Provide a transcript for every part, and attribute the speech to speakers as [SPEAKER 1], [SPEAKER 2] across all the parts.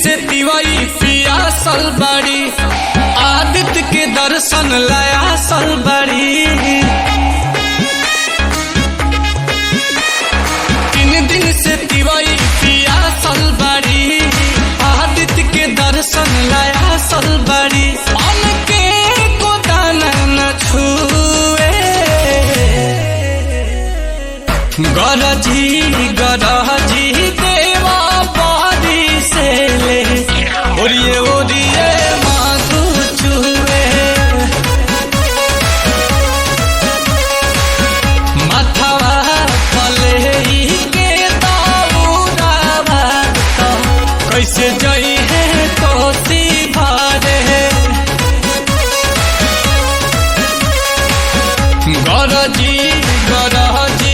[SPEAKER 1] से दिवाई पियासल बड़ी, आदित्य के दर्शन लायासल बड़ी। 3 दिन से दिवाई पियासल बड़ी, आदित्य के दर्शन लायासल बड़ी। मन के को दाना न छुए, गरजी गरजी देवा बारी से ले, ओरिए ओरिए माधु चुए। माथवा पले के दाऊरावा तो कैसे जई है कोसी भारे। गरजी गरजी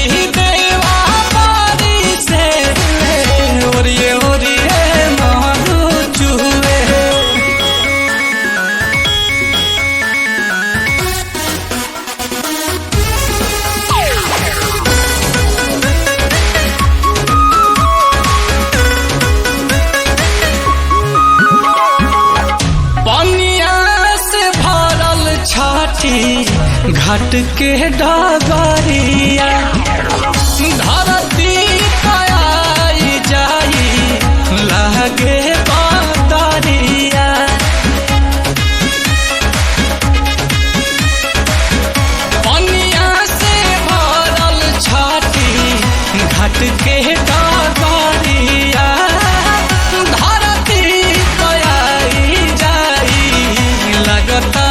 [SPEAKER 1] घाट के डगरिया, धरती पाई जाई लागे बादरिया। पनिया से भरल छाती घाट के डगरिया, धरती पाई जाई लगता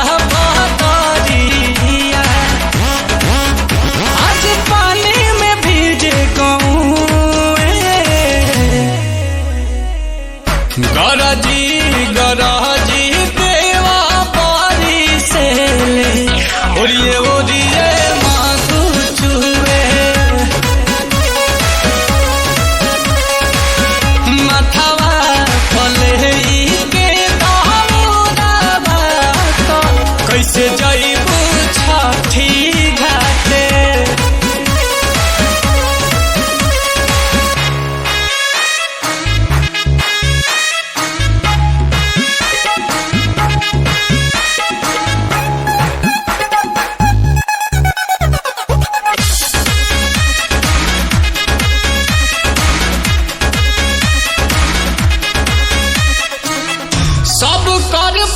[SPEAKER 1] गरजी गरजी देवा बारी से ले, ओरिए ओरिए माधु चुए। माथवा पले के दाऊरावा तो कैसे जइबू छठी घाटे।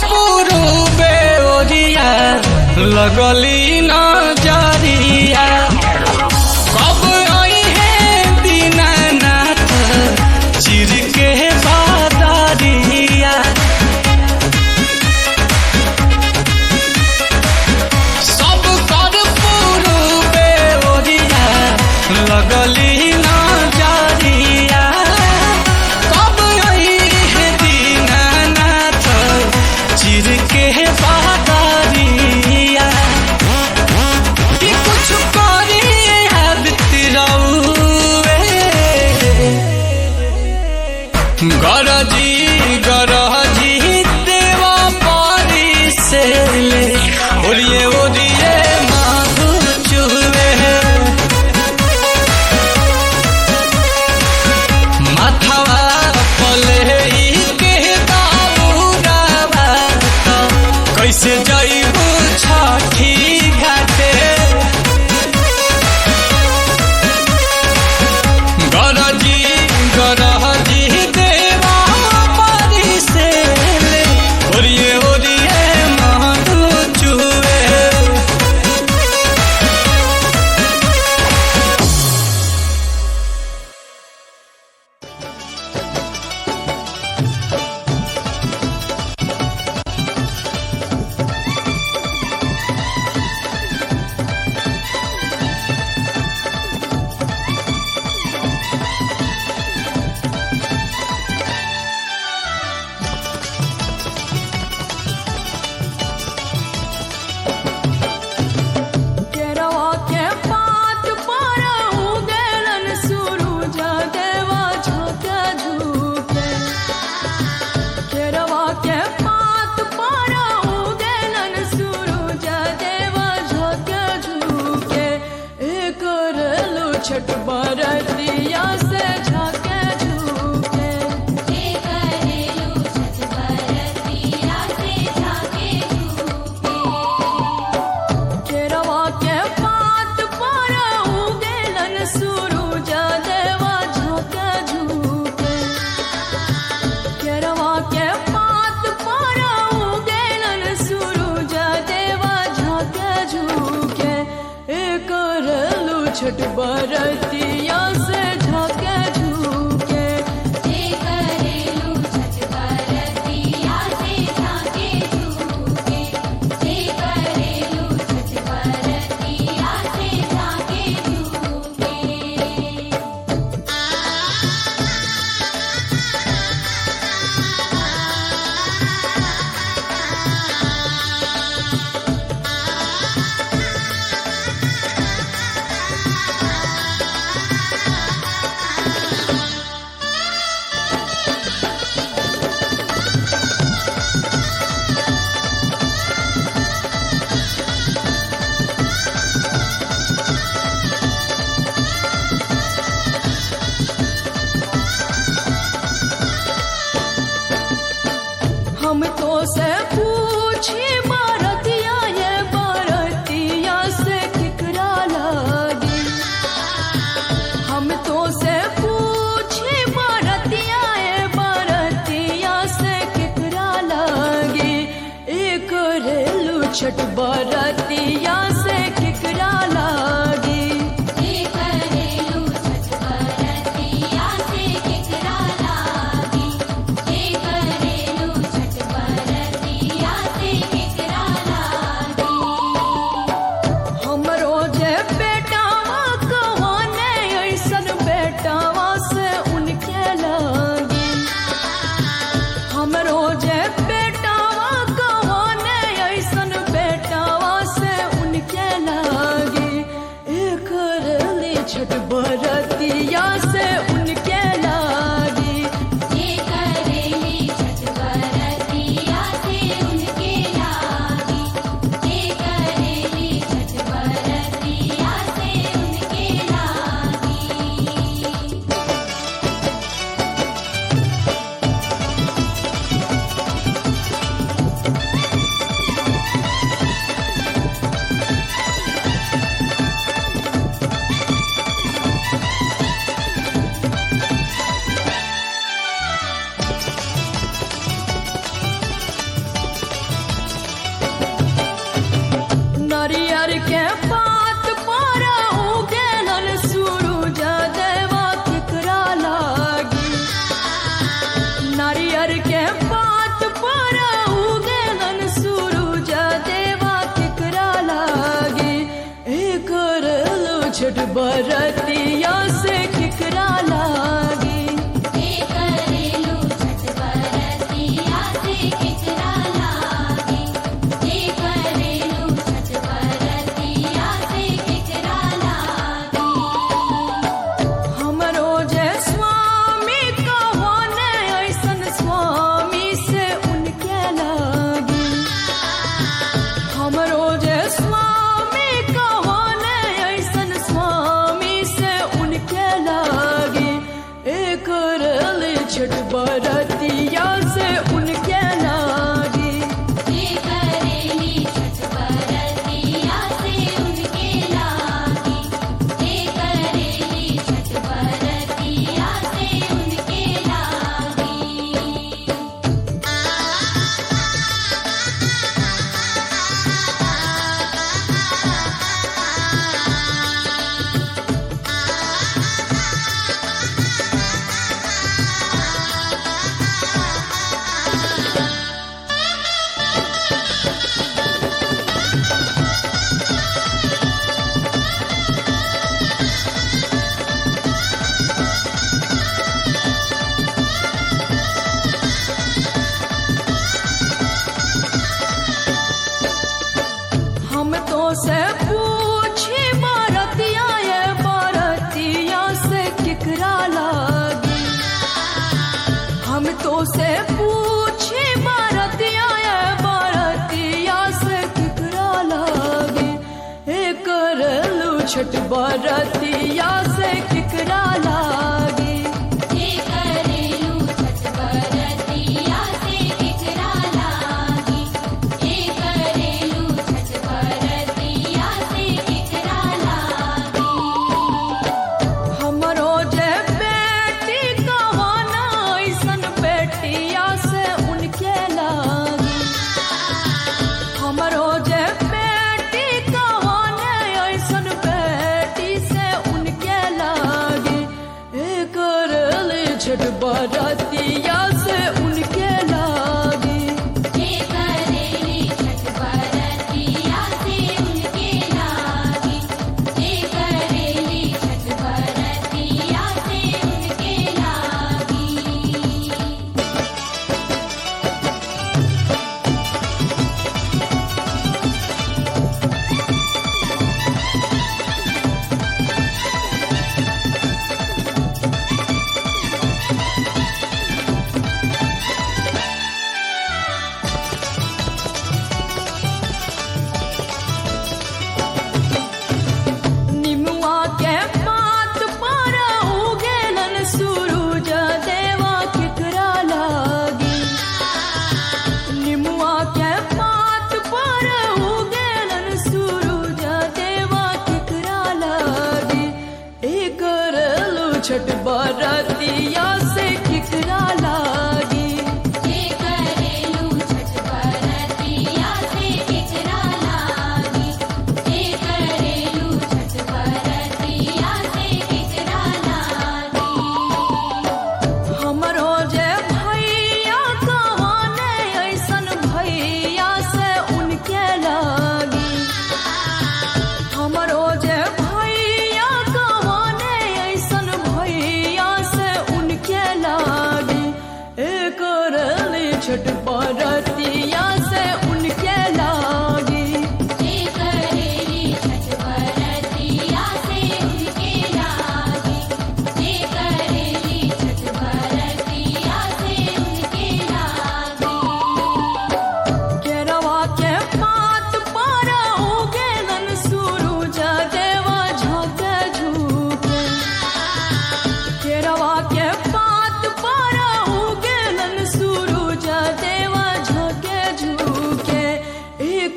[SPEAKER 1] पूर्वे ओरिया लगली नजरिया, कब आई है दीनानाथ चिर के बादरिया। सब कर पूर्वे ओरिया लगली नजरिया, कब आई है दीनानाथ चिर के बादरिया। कुछ करिए गरजी गरजी देवा बारी से ले, ओरिए ओरिए माधु चुए। माथवा पले के दाऊरावा तो कैसे जइबू छठी घाटे। गरजी गरजी देवा बारी से ले, ओरिए ओरिए माधु चुए। छठ बरतिया से झाके झूके, छठ बरतिया से झाके झूके।
[SPEAKER 2] जे करेलू छठ बरतिया से झाके झूके। जे करेलू छठ बरतिया से झाके झूके।
[SPEAKER 1] हम तो से पूछी बरतिया ये बरतिया से किकरा लागी। हम तो से पूछी बरतिया ये बरतिया से किकरा लागी। एक रेलू छठ बरतिया से किकरा लागी।
[SPEAKER 2] जे करेलू छठ बरतिया से किकरा लागी। जे करेलू छठ बरतिया से किकरा लागी।
[SPEAKER 1] हमरो जे बेटावा कहाने ऐसन बेटावा से उनके लागी। हमरो जे बेटावा कहाने ऐसन बेटावा से उनके लागी। एक रेली छठ बरतिया से उनके लागी।
[SPEAKER 2] जे करेली छठ बरतिया से उनके लागी। जे करेली छठ बरतिया से उनके लागी।
[SPEAKER 1] नारियर के पात पर उगेलन सूरज देवा किकरा लागी। नारियर के पात पर उगेलन सूरज देवा किकरा लागी। एक रेलू छठ बरतिया से किकरा लागी।
[SPEAKER 2] जे करेलू छठ बरतिया से किकरा लागी। जे करेलू छठ बरतिया से किकरा लागी।
[SPEAKER 1] हमरो जे स्वामी कहाने ऐसन स्वामी से उनके लागी। हमरो जे स्वामी कहाने ऐसन स्वामी से उनके लागी। एक रेली छठ बरतिया से उनके लागी।
[SPEAKER 2] जे करेली छठ बरतिया से उनके लागी। जे करेली छठ बरतिया से उनके लागी।
[SPEAKER 1] हम तो से पूछी बरतिया ये बरतिया से किकरा लागी। हम तो से पूछी बरतिया ये बरतिया से किकरा लागी। एक रेलू छठ बरतिया से किकरा लागी।
[SPEAKER 2] जे करेलू छठ बरतिया से किकरा लागी। जे करेलू छठ बरतिया से किकरा लागी।
[SPEAKER 1] हमरो जे बेटी कहाना ऐसन बेटिया से उनके लागी। हमरो जे बेटी कहाने ऐसन बेटी से छठ बरतिया से उनके लागी।
[SPEAKER 2] जे करेली छठ बरतिया से उनके लागी। जे करेली छठ बरतिया से उनके लागी।
[SPEAKER 1] निमुआ के पात पर उगेलन सूरज देवा केकरा लागी। निमुआ के पात पर उगेलन सूरज देवा केकरा लागी। करेलू छठ बरतिया से केकरा लागी।
[SPEAKER 2] जे करेलू छठ बरतिया से केकरा लागी। जे करेलू छठ बरतिया से केकरा लागी।
[SPEAKER 1] हमरो जे भैया कहाने ऐसन भैया से उनके लागी। हमरो जे भैया कहाने ऐसन भैया से उनके लागी। करेली छठ बरतिया से उनके लागी।
[SPEAKER 2] जे करेली छठ बरतिया से उनके लागी। जे करेली छठ बरतिया से उनके लागी।
[SPEAKER 1] केरवा के पात पर उगेलन सूरज देवा झाँके झुके। केरवा के पात पर उगेलन सूरज देवा झाँके झुके।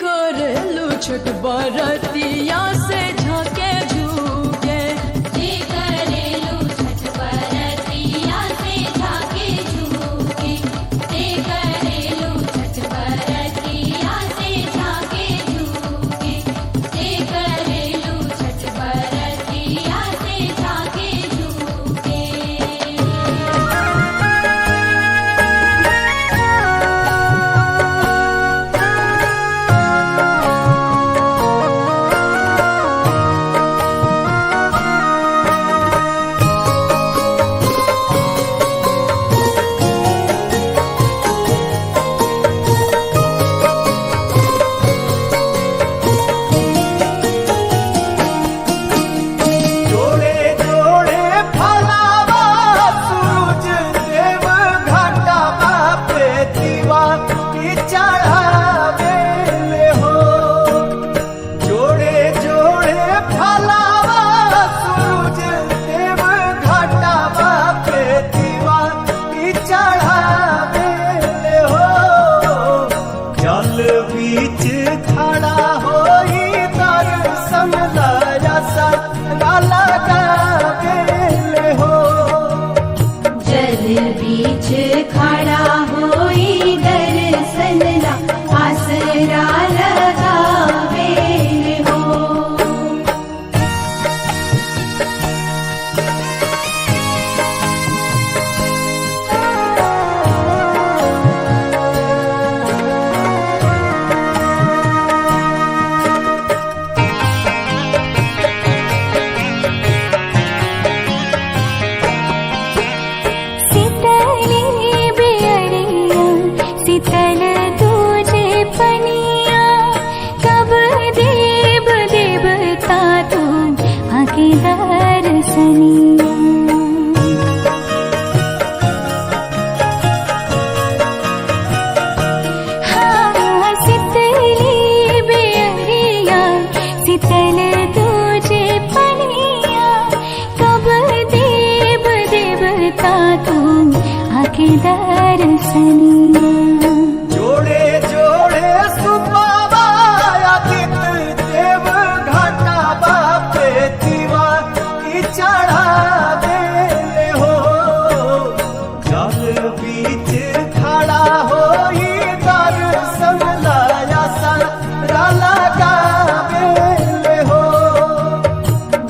[SPEAKER 1] करेलू छठ बरतिया से झाँके झुके।
[SPEAKER 2] जे करेलू छठ बरतिया से झाँके झुके। जे करेलू छठ बरतिया से झाँके झुके। जे करेलू छठ बरतिया से झाँके झुके।
[SPEAKER 3] जोड़े जोड़े फलावा सूरज देव घाटा पे दीवा की चढ़ावे ले हो। जोड़े जोड़े फलावा सूरज देव घाटा पे दीवा की चढ़ावे ले हो। जल बीच खड़ा होई दर्शन लाया लगावे ले हो।
[SPEAKER 2] जल बीच खड़ा होई दर्शन ला आसरा लगावे हो।
[SPEAKER 4] शीतली बेअरिया शीतल तुझे पनिया। कब देव देवता तुम आके दर्शनिया। हाँ शीतली बेअरिया शीतल तुझे पनिया। कब देव देवता तुम आके दर्शनिया।
[SPEAKER 3] जोड़े जोड़े सुबाबा आदित्य देव घाटा पे दीवा की चढ़ावे ले हो। जल बीच खड़ा होई दर्शन लाया सारा लगावे ले हो।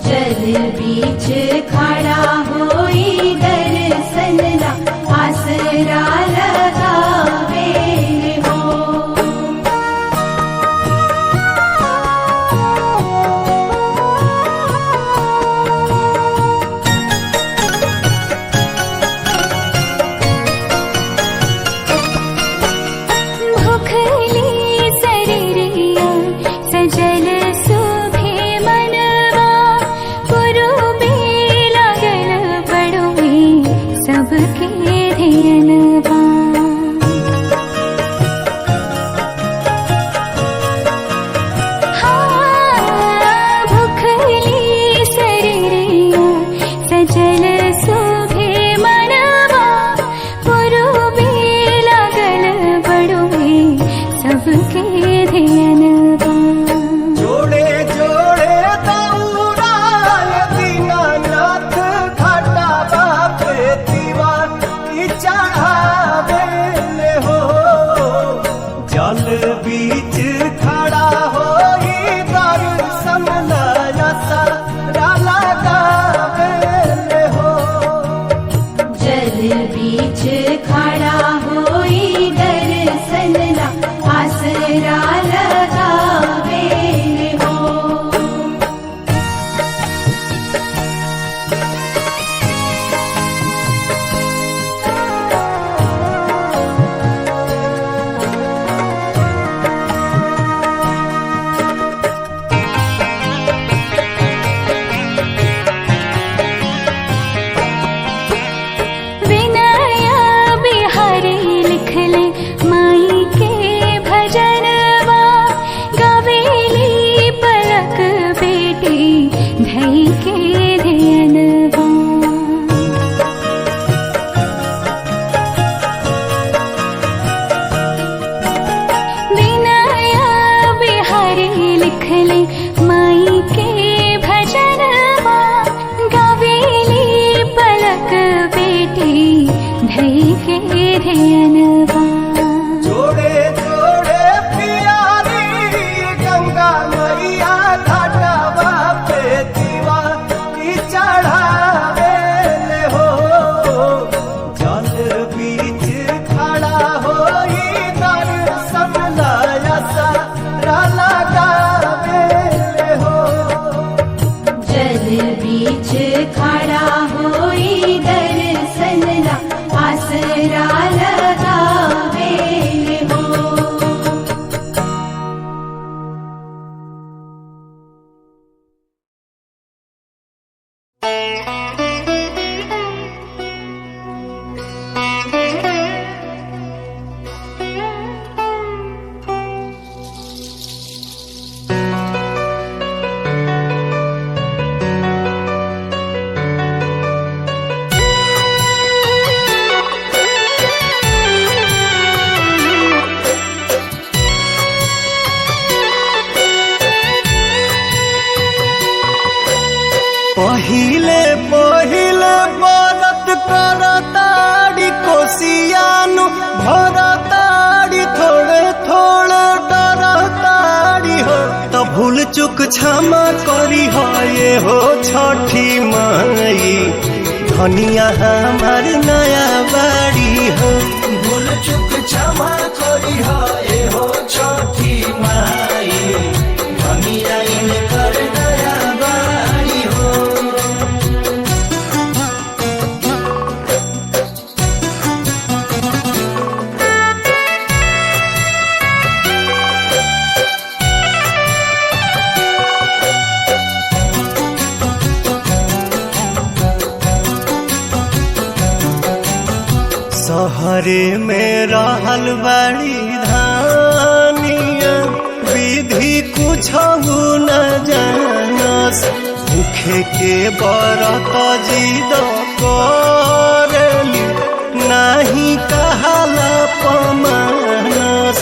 [SPEAKER 2] जल बीच खड़ा होई दर्शन
[SPEAKER 4] धियनवा।
[SPEAKER 3] जोड़े जोड़े पियारी गंगा मैया घाटवा पे दीवा की चढ़ावे ले हो। जल बीच खड़ा होई दर्शन लाया सारा लगावे ले हो।
[SPEAKER 2] जल बीच खड़ा होई दर्शन ला आसरा लगावे हो।
[SPEAKER 3] पहिले पहिले बरत करताड़ी कोसियानु भरताड़ी थोड़े थोड़े डरताड़ी हो। तो भूल चुक क्षमा करी हो ये हो छठी माई धनिया हमार नया बाड़ी हो। भूल चुक क्षमा करी हो ये हो छठी माई धनिया इनकर नया बाड़ी हो। सहरे में रहल बड़ी धानिया विधि कुछ न जानस। भूखे के बरत जिद करली नाही कहाला पमानस।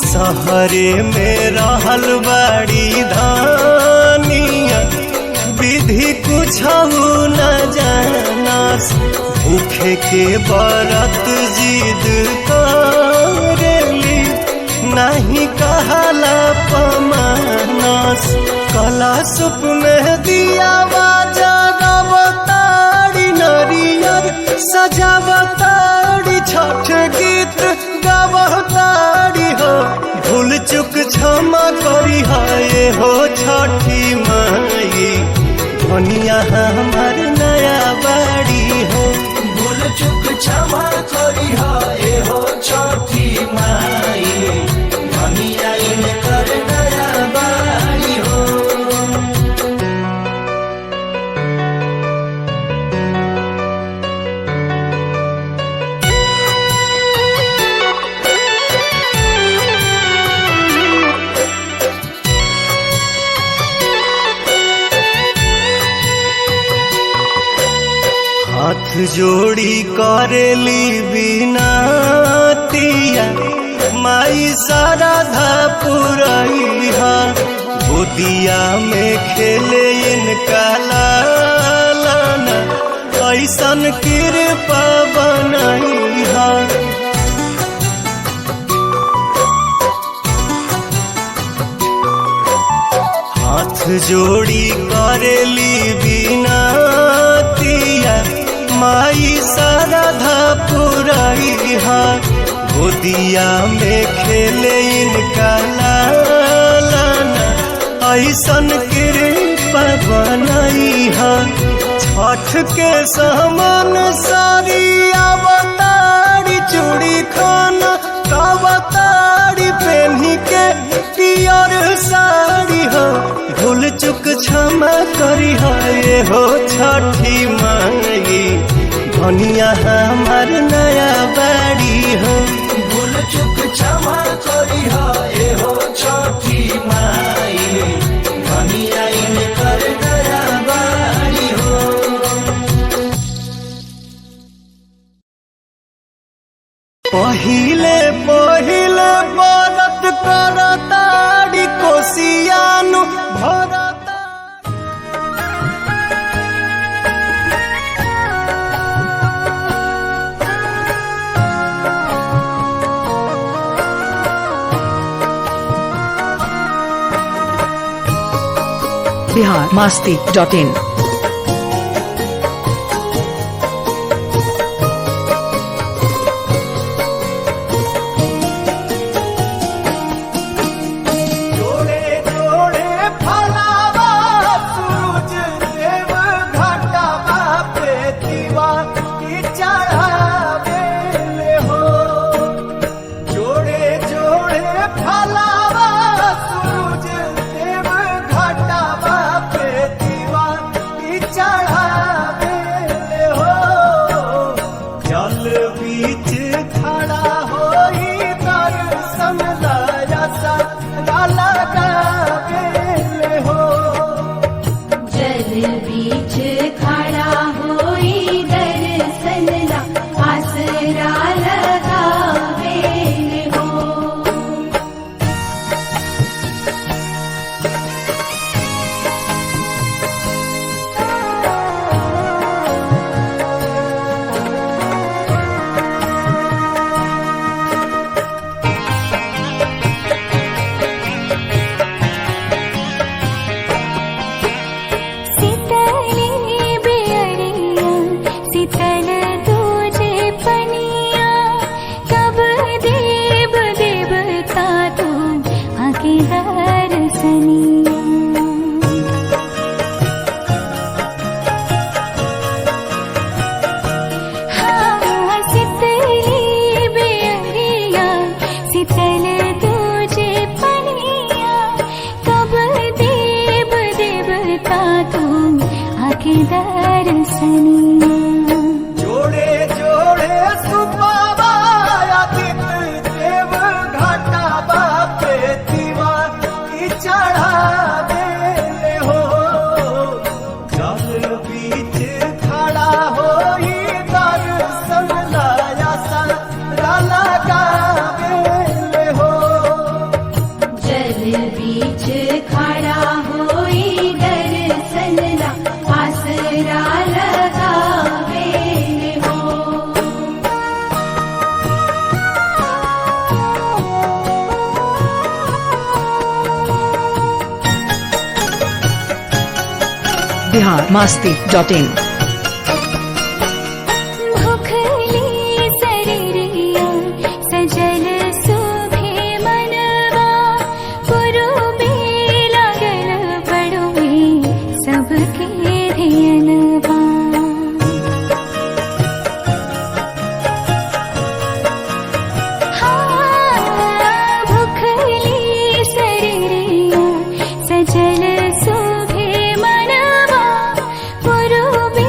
[SPEAKER 3] सहरे में रहल बड़ी धानिया विधि कुछ न जानस। भूखे के बरत जिद करेली नहीं कहला पमानस। कला सुप में दिया जगवताड़ी नरियर सजावताड़ी छठ गीत गावताड़ी हो। भूल चुक क्षमा करी हो ये हो छठी माई धनिया हमार नया बाड़ी हो। भूल चुक क्षमा करी हो ये हो छठी माई धनिया इनकर नया बाड़ी हो। हाथ जोड़ी करेली बिनतिया माई शारदा पुरैया। गोदिया में खेले इनका लालना ऐसन कृपा बनैहा। हाथ जोड़ी करेली बिनतिया माई शारदा पुरैया। गोदिया में खेले इनका लालना ऐसन कृपा बनैहा। छठ के समान सारी अवतारी चूड़ी खाना कवतारी पहनी के पियर साड़ी हो। भूल चुक क्षमा करी हो ये हो छठी माई धनिया हमार नया बाड़ी हो। भूल चुक क्षमा करी हो ये हो छठी माई धनिया इनकर नया बाड़ी हो। पहिले पहिले बरत करताड़ी कोसियानु भरता।
[SPEAKER 5] biharmasti.in
[SPEAKER 3] जोड़े जोड़े फलावा सूरज देव घाटावा पे दीवा की चढ़ावे हो। जोड़े जोड़े फलावा सूरज देव घाटावा पे दीवा की चढ़ावे हो। जल बीच खड़ा होई दर्शन लाया सा लगावे हो।
[SPEAKER 2] जल बीच खड़ा होई दर्शन ला आसरा लगावे हो।
[SPEAKER 4] सितली बेअरिया सितल तुझे पनिया कब देव देवता तू आके दर्शनिया हाँ सितली बेअरिया सितल तुझे पनिया कब देव देवता तू आके दर्शनिया
[SPEAKER 3] जोड़े जोड़े सुबाबा आदित्य देव घाटावा पे दीवा की चढ़ावे हो। जल बीच खड़ा होई दर्शन लाया सारा लगावे हो।
[SPEAKER 2] जल बीच खड़ा होई दर्शन ला आसरा लगावे हो।
[SPEAKER 5] biharmasti.in
[SPEAKER 4] भूखली शरीरिया सजल सुभे मनवा पुरुबे लागल बड़ुए सबके धियनवा भूखली शरीरिया सजल सुभे मनवा पुरुबे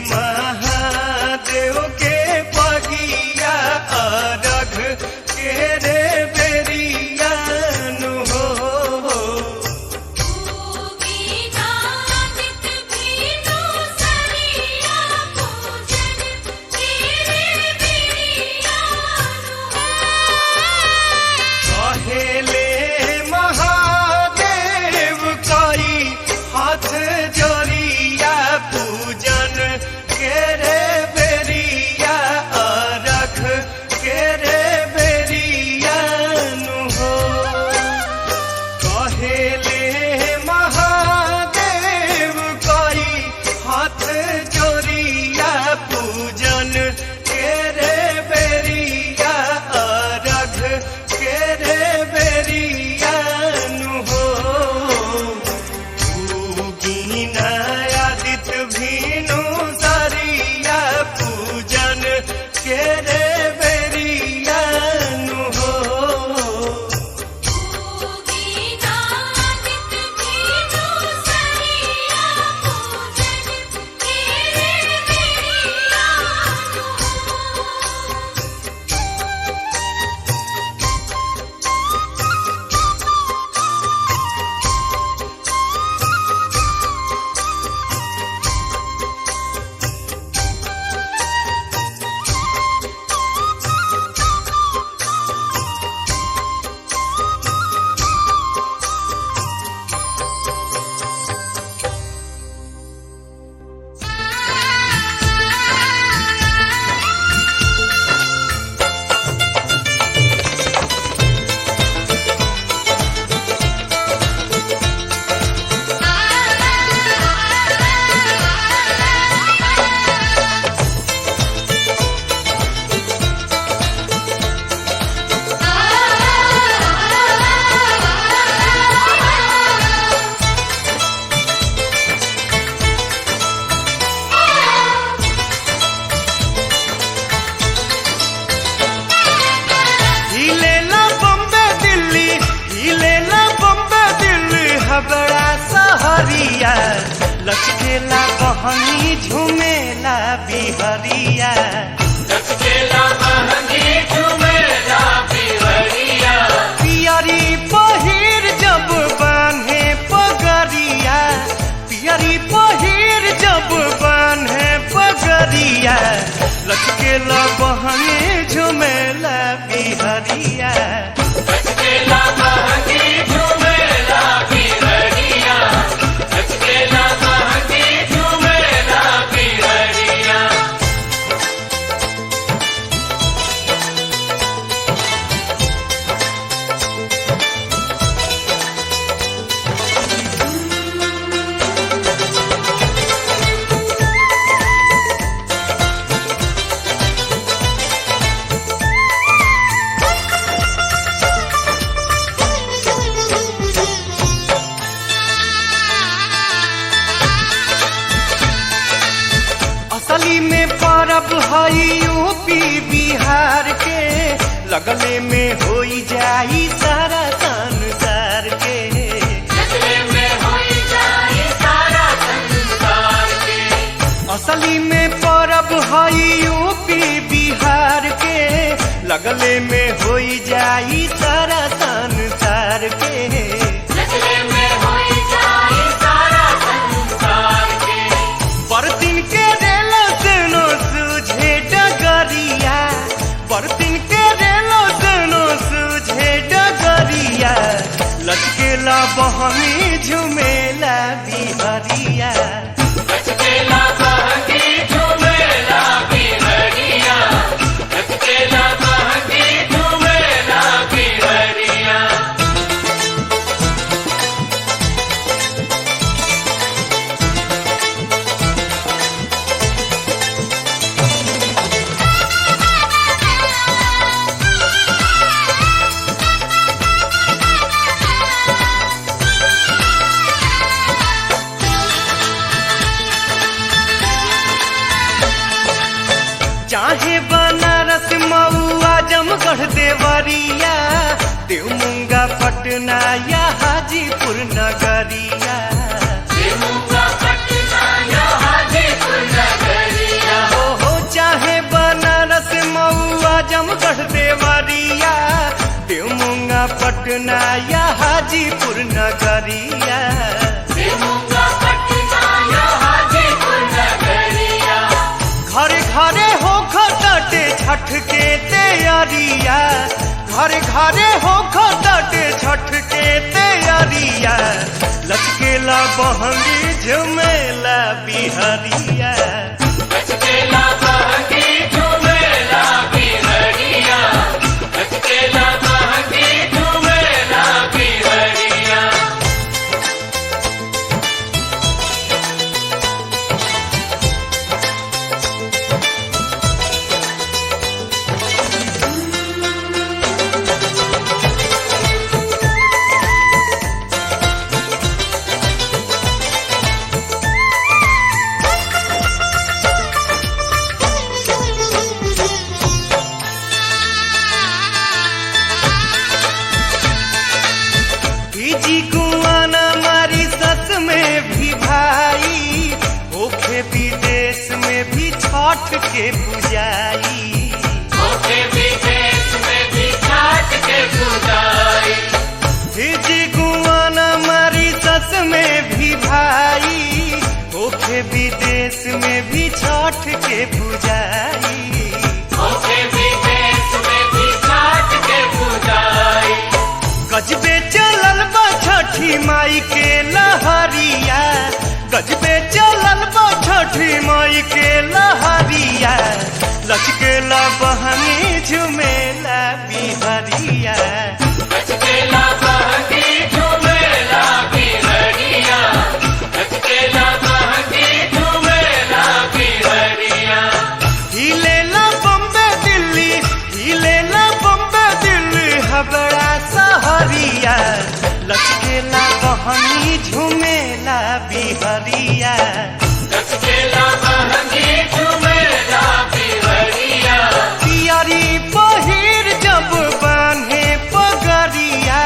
[SPEAKER 3] महादेव के पगिया अरघ के रे बेरिया नु हो कहेले महादेव कई हाथ जोड़िया पूजन के रे बेरिया अरघ के रे बेरिया नु हो कहेले महादेव कई हाथ जोड़िया पूजन के रे बेरिया अरघ के रे बेरिया नु हो आदित्य भीनु सरिया पूजन के रे बेरिया नु हो हिलेला बम्बे दिल्ली हबड़ा सहरिया लचकेला बहनी झुमेला बिहरिया पियरी पहिर जब बान्हे पगरिया पियरी पहिर जब बान्हे पगरिया लचकेला बहनी झुमेला बिहरिया असली में परब हई यूपी बिहार के लगले में होई जाई सारा संसार के असली में परब हई यूपी बिहार के लगले में होई जाई सारा संसार के बरतिन के रेलो सुनो सूझे डगरिया बरतिन के रेलो सुनो सूझे डगरिया लचकेला बहनी झुमेला बिहरिया चाहे बनारस मऊ आजमगढ़ देवरिया देवमुंगा पटना या हाजीपुर नगरिया
[SPEAKER 2] देवमुंगा पटना या हाजीपुर नगरिया
[SPEAKER 3] पटना या हाजीपुर नगरिया। घरे घरे हो खटे छठ के तैयारिया, घरे घरे हो खटे छठ के तैयारिया। लचकेला बहंगी झुमेला बिहरिया,
[SPEAKER 5] लचकेला बहंगी झुमेला बिहरिया, लचकेला बहंगी झुमेला बिहरिया।
[SPEAKER 3] जी कुआना मारी सस में भी भाई, ओखे विदेश में भी छठ के पुजाई,
[SPEAKER 5] ओखे विदेश में भी छठ के पुजाई।
[SPEAKER 3] जी कुआना मारी सस में भी भाई, ओखे विदेश में भी छठ के पुजाई,
[SPEAKER 5] ओखे विदेश में भी छठ के पुजाई।
[SPEAKER 3] गजबे चलल बा छठी माई के लहरिया, गजबे चलल बा छठी माई के लहरिया। लचकेला बहनी झुमेला बिहरिया,
[SPEAKER 5] लचकेला बहंगी झुमेला बिहरिया, लचकेला बहंगी झुमेला बिहरिया।
[SPEAKER 3] हिलेला बम्बे दिल्ली, हिलेला बम्बे दिल्ली हबड़ा सहरिया। लचकेला बहनी झुमेला बिहरिया,
[SPEAKER 5] लचकेला बहंगी झुमेला बिहरिया।
[SPEAKER 3] पियरी पहिर जब बान्हे पगरिया,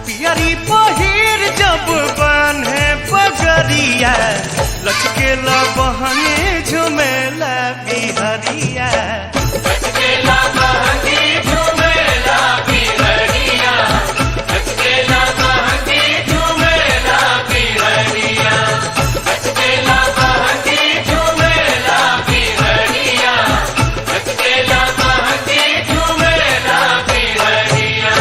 [SPEAKER 3] पियरी पहिर जब बान्हे पगरिया। लचकेला बहनी झुमेला बिहरिया,
[SPEAKER 5] लचकेला बहंगी झुमेला बिहरिया, लचकेला बहंगी झुमेला बिहरिया, लचकेला बहंगी झुमेला बिहरिया, लचकेला बहंगी झुमेला बिहरिया।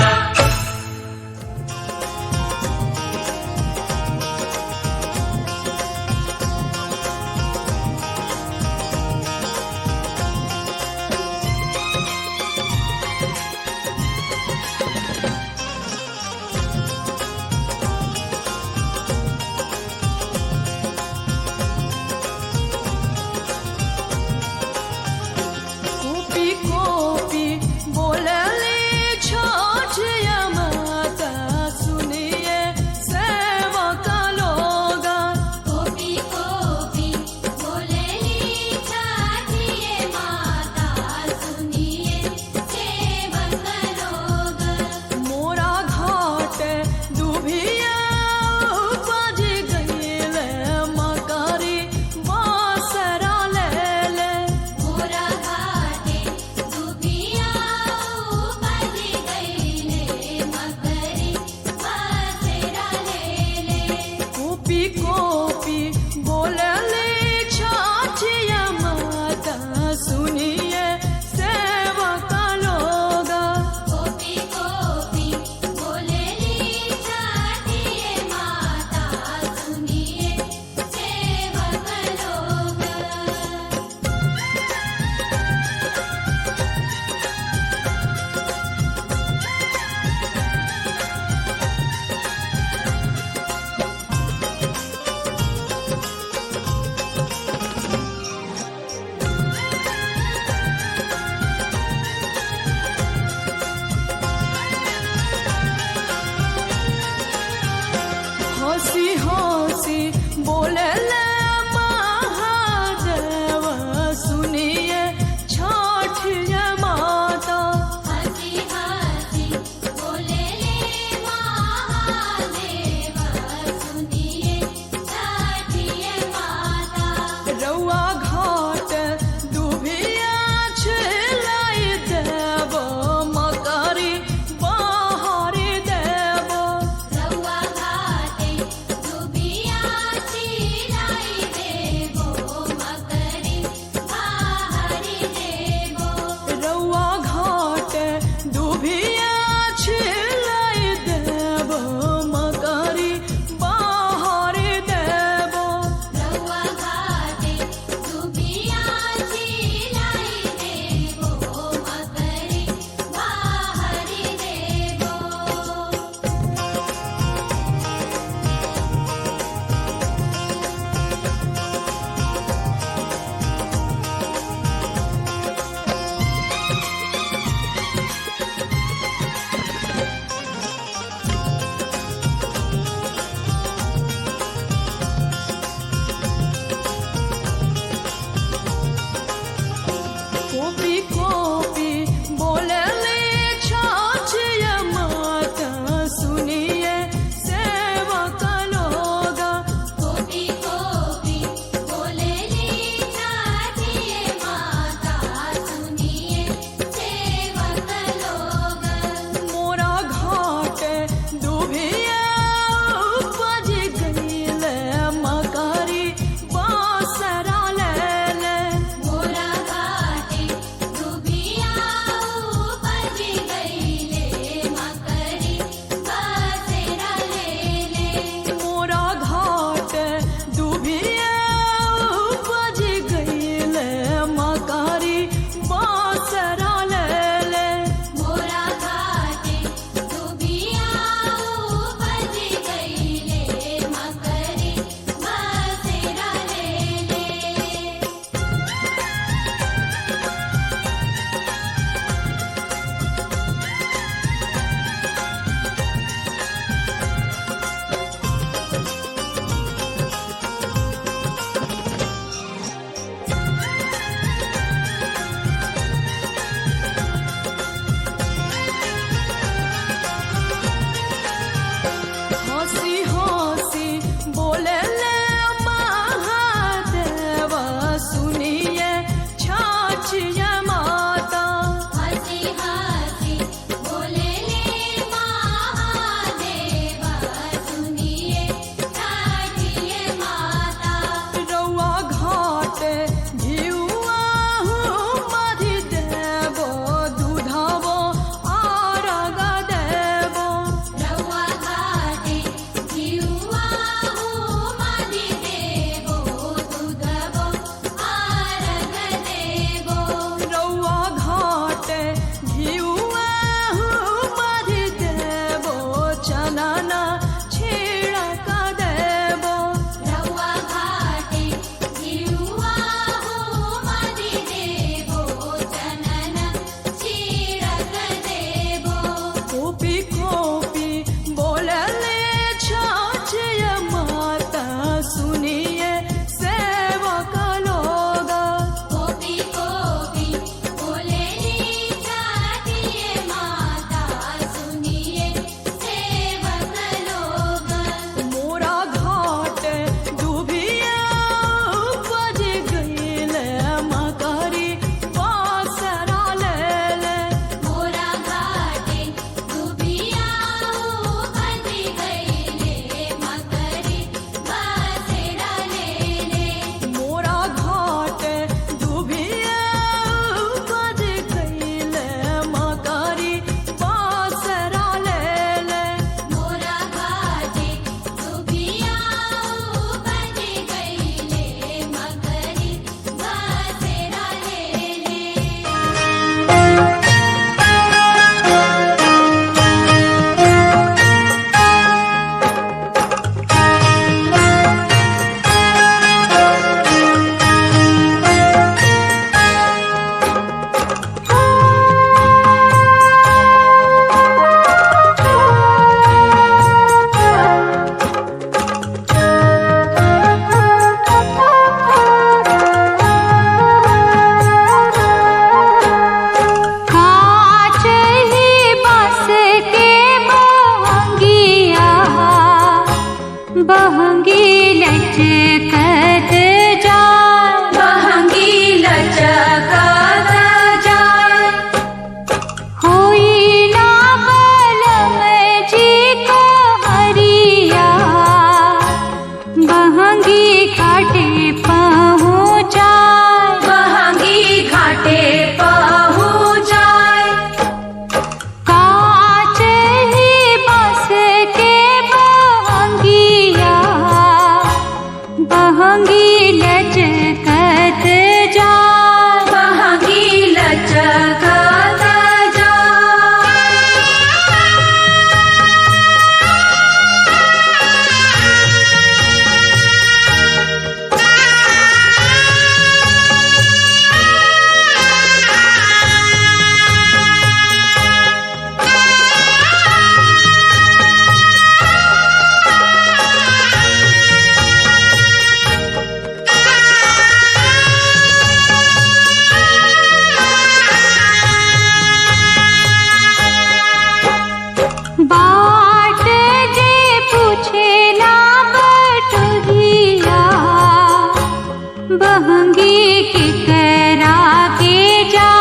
[SPEAKER 4] बहंगी के करा के जा,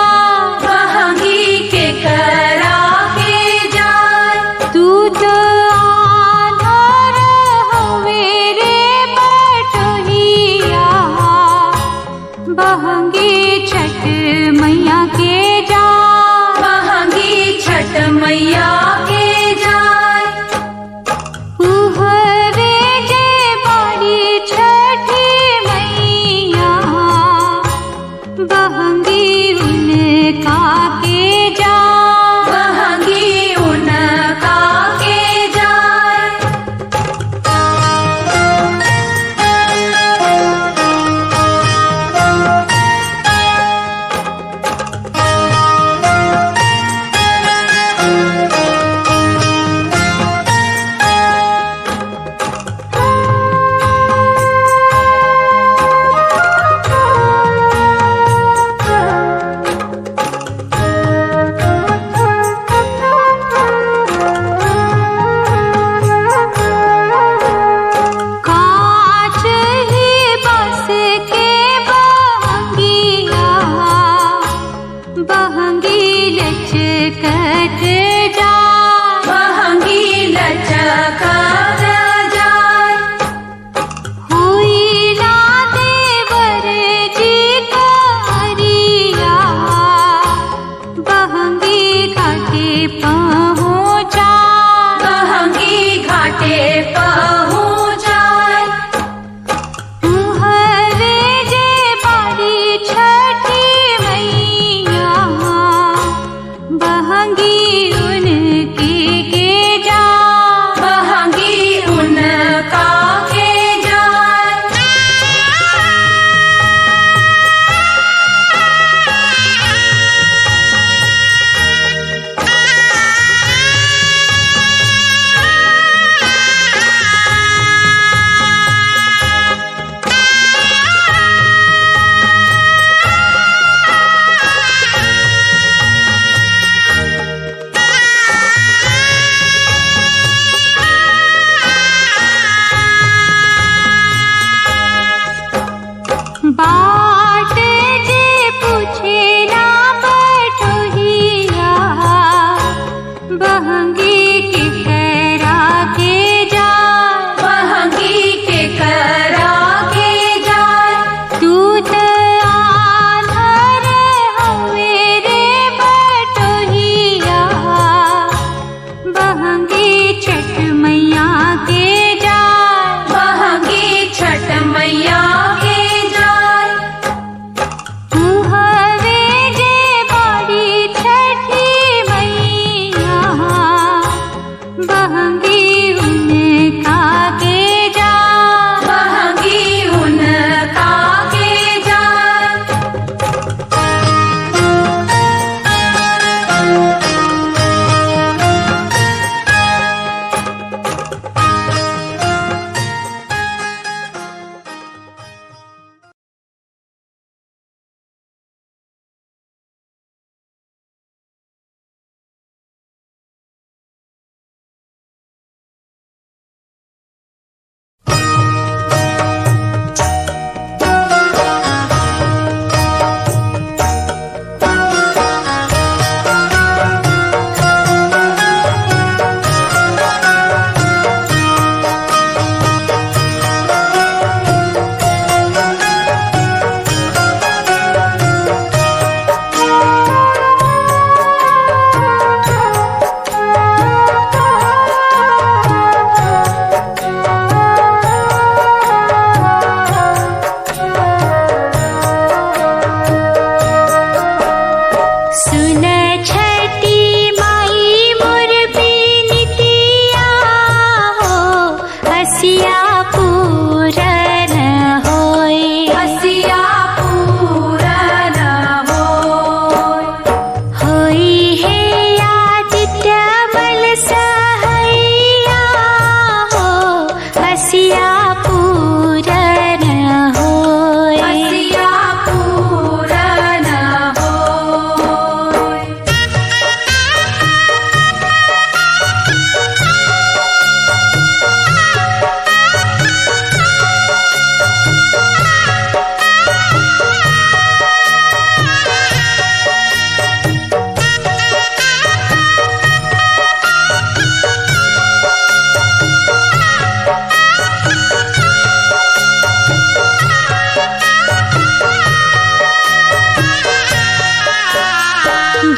[SPEAKER 2] बहंगी के करा के जाय।
[SPEAKER 4] तू तो आधार हवे रे बटोहिया, बहंगी छठ मैया के जा,
[SPEAKER 2] बहंगी छठ मैया के जाय।
[SPEAKER 4] उहवे जे बाड़ी छठी मैया, बहंगी उनका के जा,
[SPEAKER 2] बहंगी उनका के जाय।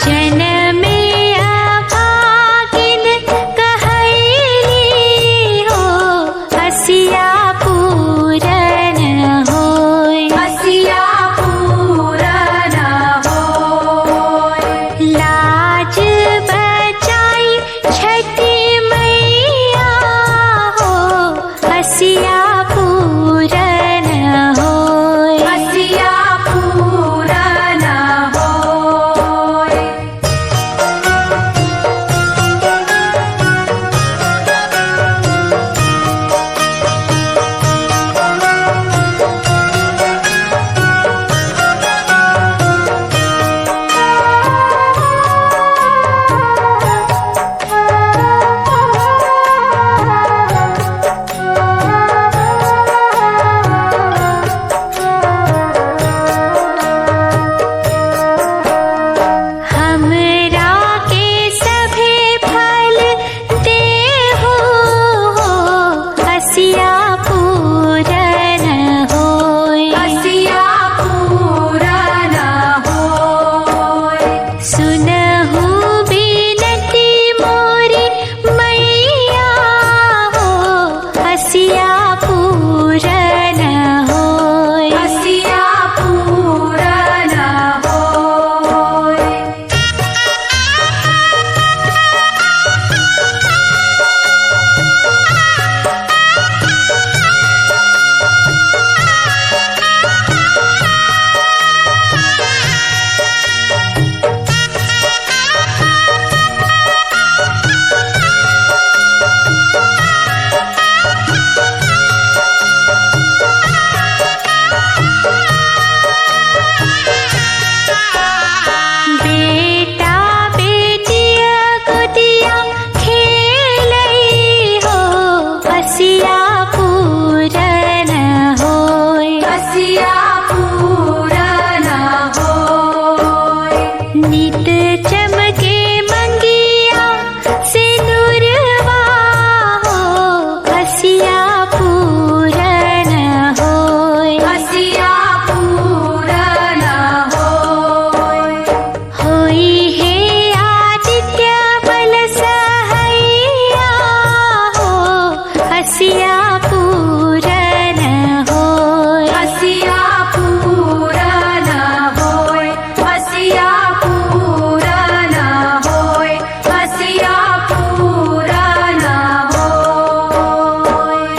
[SPEAKER 4] जनमे अभागिन कहैली हो हसिया पूरन होय
[SPEAKER 2] हसिया पूरन होय
[SPEAKER 4] लाज बचाई छठी मैया हो हसिया पूरन होय
[SPEAKER 2] हसिया पूरन होय
[SPEAKER 4] हमरा के सभे फल देहु हो हसिया पूरन होय
[SPEAKER 2] हसिया पूरन होय
[SPEAKER 4] सुनहु बिनती मोरी मैया हो हसिया पूरन होय
[SPEAKER 2] हसिया पूरन होय बेटा बेटिया गोदिया खेलै हो हसिया पूरन होय हसिया पूरन होय
[SPEAKER 4] नित चमके मंगिया सिंदूरवा हो हसिया पूरन होय
[SPEAKER 2] हसिया पूरन होय
[SPEAKER 4] होई हे आदित्य बल सहैया हो हसिया पूरन होय
[SPEAKER 2] हसिया पूरन होय हसिया पूरन होय हसिया पूरन होय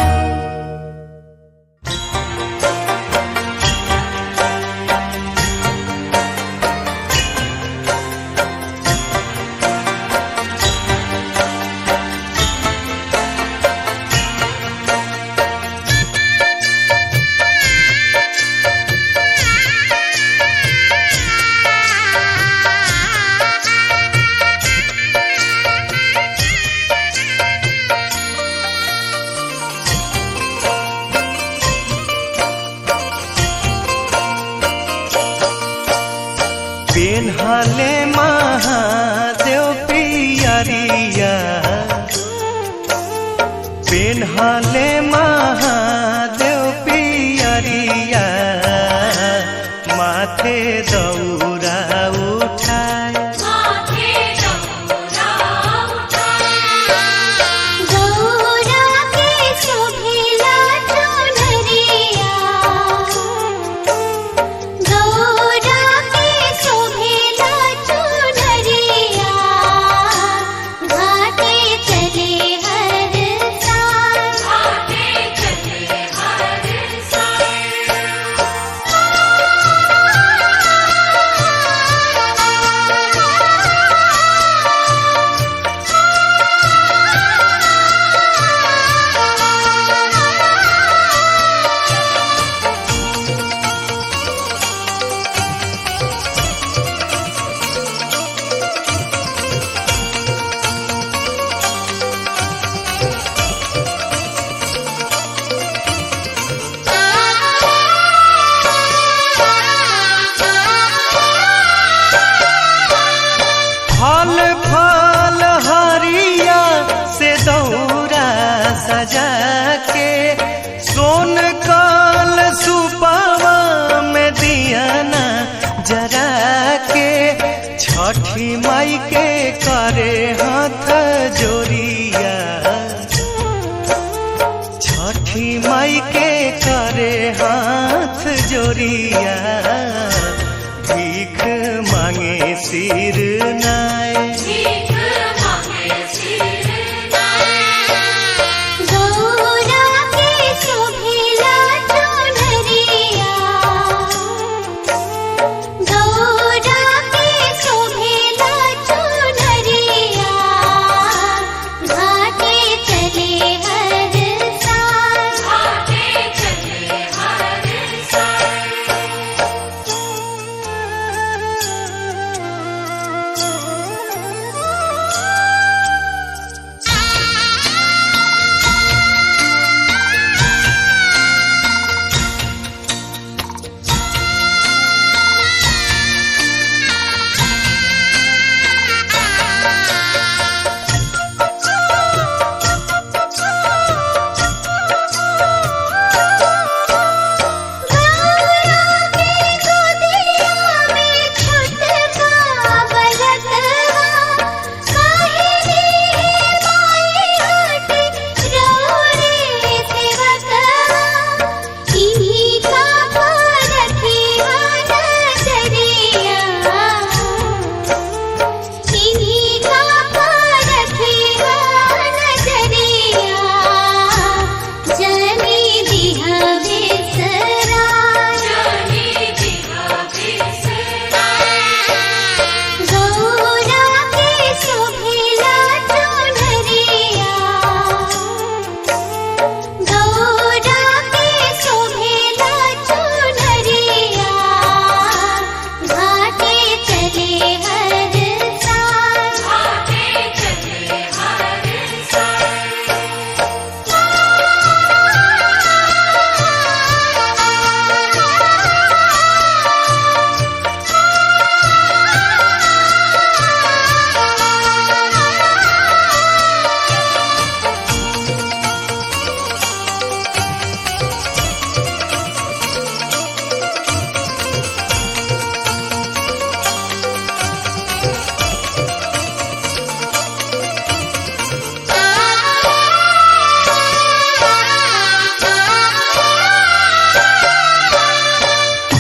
[SPEAKER 3] पेन्हले महादेव पियरिया पेन्हले महादेव पियरिया माथे दौरा उठाए
[SPEAKER 4] गौरा के शोभिला चुनरिया गौरा के शोभिला चुनरिया घाटे चले हर साल
[SPEAKER 3] छठी माई के करे हाथ जोरिया, छठी माई के करे हाथ जोरिया, भीख मांगे सिर नाय,
[SPEAKER 2] भीख मांगे सिर नाय। गौरा के शोभिला चुनरिया, गौरा के शोभिला चुनरिया, घाटे चले हर साल, घाटे चले हर साल।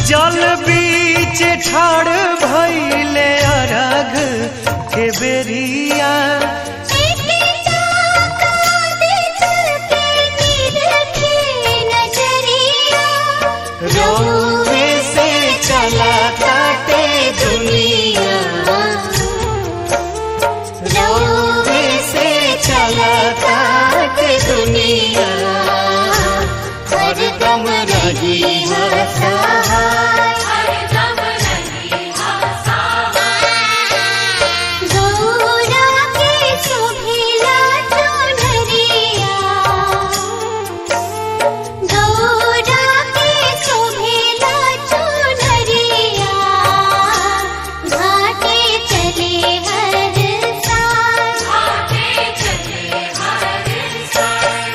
[SPEAKER 3] जल बीच ठाड़ भइले अरघ के बेरिया, रोवे से चला काटे दुनिया, रोवे से चला काटे दुनिया, हरदम रही है सहाय,
[SPEAKER 2] हरदम रही है सहाय। गौरा के शोभिला चुनरिया, गौरा के शोभिला चुनरिया, घाटे चले हर साल, घाटे चले हर साल।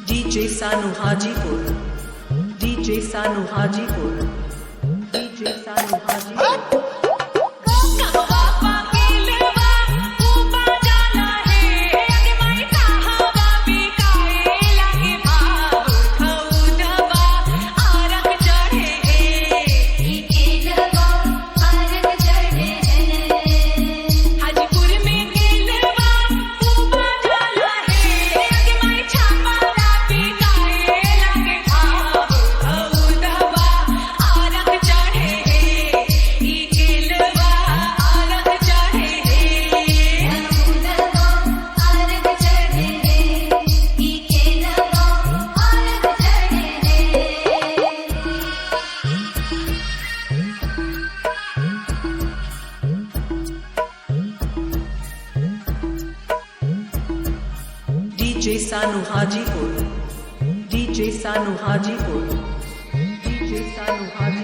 [SPEAKER 1] DJ Sanu Hajipur, DJ Sanu Hajipur, DJ Sanu Hajipur. DJ Sanu Hajipur. DJ Sanu Hajipur. DJ Sanu Hajipur.